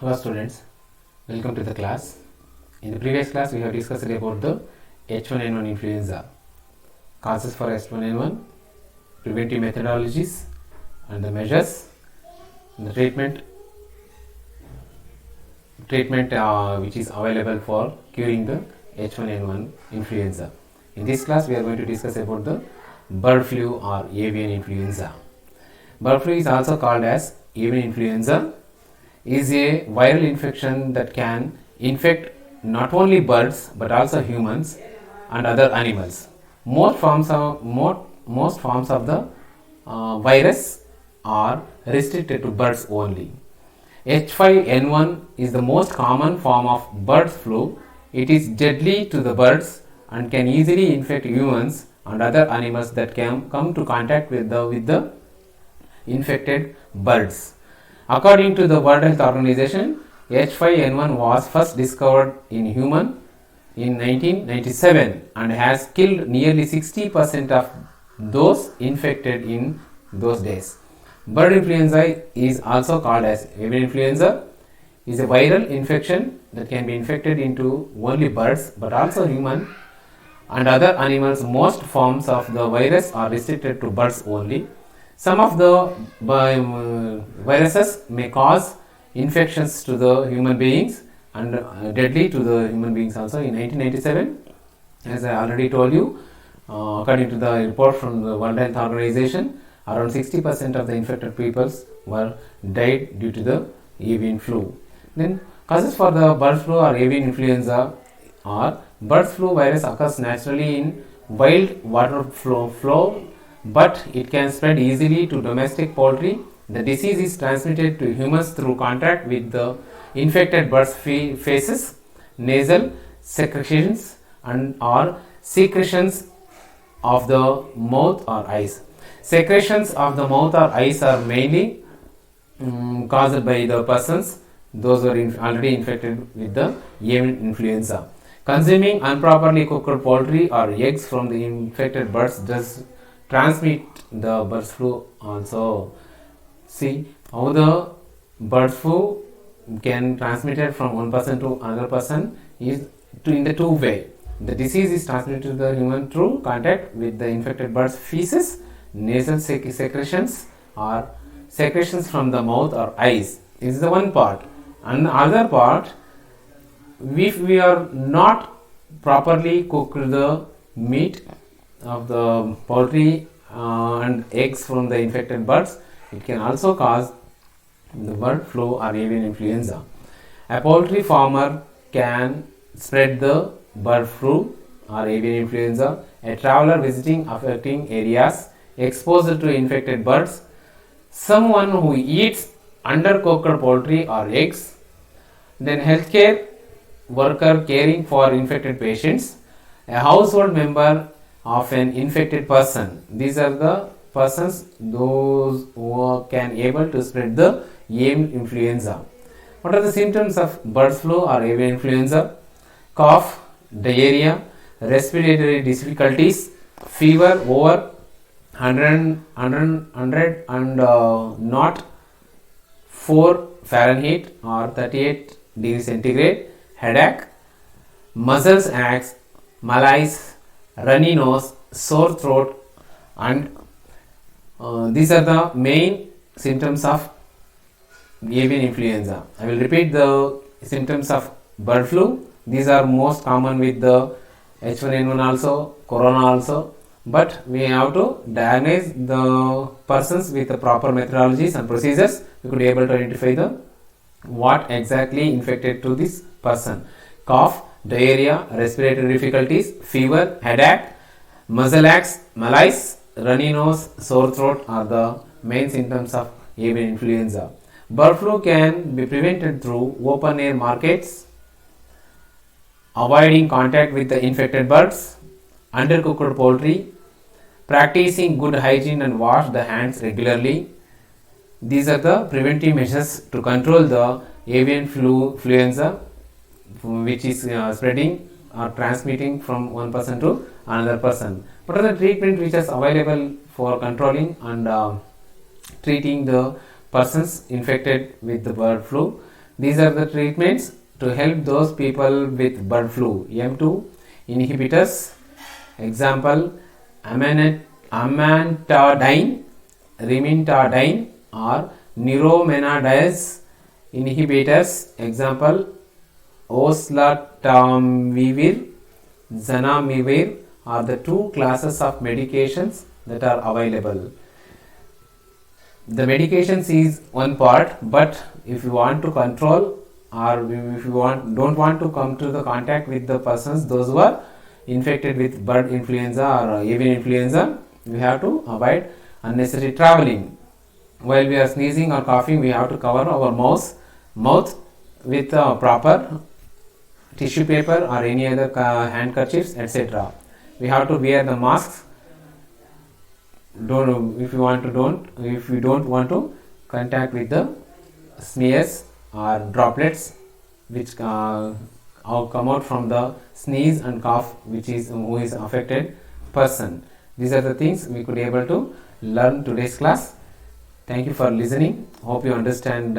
Hello students, welcome to the class. In the previous class we have discussed about the H1N1 influenza, causes for H1N1, preventive methodologies and the measures, and the treatment which is available for curing the H1N1 influenza. In this class we are going to discuss about the bird flu or avian influenza. Bird flu is also called as avian influenza, is a viral infection that can infect not only birds but also humans and other animals. Most forms of the virus are restricted to birds only. H5N1 is the most common form of bird flu. It is deadly to the birds and can easily infect humans and other animals that can come to contact with the infected birds. According to the World Health Organization, H5N1 was first discovered in human in 1997 and has killed nearly 60% of those infected in those days. Bird influenza is also called as avian influenza, is a viral infection that can be infected into only birds but also human and other animals. Most forms of the virus are restricted to birds only. Some of the viruses may cause infections to the human beings and deadly to the human beings also. In 1997, as I already told you, according to the report from the World Health Organization, around 60% of the infected peoples were died due to the avian flu. Then causes for the bird flu or avian influenza are: bird flu virus occurs naturally in wild water flow, but it can spread easily to domestic poultry. The disease is transmitted to humans through contact with the infected bird's faces, nasal secretions and or secretions of the mouth or eyes. Secretions of the mouth or eyes are mainly caused by the persons those who are already infected with the avian influenza. Consuming improperly cooked poultry or eggs from the infected birds does transmit the bird flu also. See how the bird flu can transmit it from one person to another person is in the two way. The disease is transmitted to the human through contact with the infected bird's feces, nasal secretions or secretions from the mouth or eyes. This is the one part. And the other part, if we are not properly cooked the meat of the poultry and eggs from the infected birds, it can also cause the bird flu or avian influenza. A poultry farmer can spread the bird flu or avian influenza. A traveler visiting affecting areas exposed to infected birds, someone who eats undercooked poultry or eggs, then healthcare worker caring for infected patients, a household member of an infected person. These are the persons those who can able to spread the avian influenza. What are the symptoms of bird flu or avian influenza? Cough, diarrhea, respiratory difficulties, fever over 100 and not 4 Fahrenheit or 38 degrees centigrade, headache, muscles aches, malaise, runny nose, sore throat, and these are the main symptoms of avian influenza. I will repeat the symptoms of bird flu. These are most common with the H1N1 also, corona also, but we have to diagnose the persons with the proper methodologies and procedures. We could be able to identify the what exactly infected to this person. Cough, diarrhea, respiratory difficulties, fever, headache, muscle aches, malaise, runny nose, sore throat are the main symptoms of avian influenza. Bird flu can be prevented through open air markets, avoiding contact with the infected birds, undercooked poultry, practicing good hygiene and wash the hands regularly. These are the preventive measures to control the avian influenza which is spreading or transmitting from one person to another person. What are the treatment which is available for controlling and treating the persons infected with the bird flu? These are the treatments to help those people with bird flu. M2 inhibitors, example amantadine, rimintadine, or neuraminidase inhibitors, example oseltamivir, zanamivir, are the two classes of medications that are available. The medications is one part, but if you want to control, or if you don't want to come to the contact with the persons, those who are infected with bird influenza or avian influenza, we have to avoid unnecessary traveling. While we are sneezing or coughing, we have to cover our mouth with proper tissue paper or any other handkerchiefs, etc. We have to wear the masks. If you don't want to contact with the smears or droplets which come out from the sneeze and cough who is affected person. These are the things we could able to learn today's class. Thank you for listening. Hope you understand